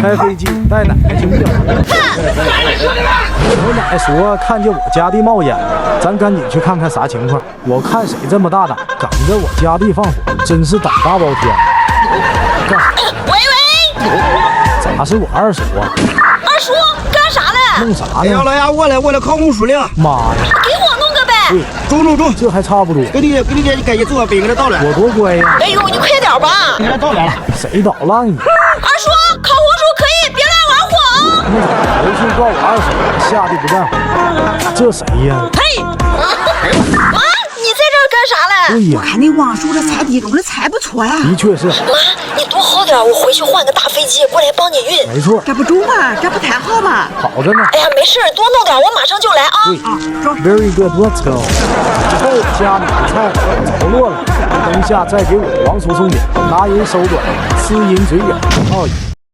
开飞机带奶奶去庙。我奶说看见我家弟冒烟了，咱赶紧去看看啥情况。我看谁这么大胆，敢着我家弟放火，真是胆大包天。干啥？喂，咋是我二叔啊？二叔干啥嘞？弄啥哎呀，呢？老爷，我来考红薯了。妈呀！给我弄个呗。中，这还差不多。给你赶紧做，别给他倒了。我多乖呀！哎呦，你快点吧。给他倒了。谁捣乱你？二叔，烤红薯可以，别乱玩火啊！回去告我二叔，下地不干活。这谁呀？嘿，妈，你在这儿干啥嘞？对呀，看那王叔这菜地种的菜不错呀，的确是，妈，你多好点，我回去换个大飞机过来帮你运。没错，这不中吗？这不太好吗？好着呢。哎呀，没事，多弄点，我马上就来啊。对啊，中。 ，Very good, let's go。之后家里的菜着落了，等下再给我王叔送点，拿人手短，吃人嘴远。哦。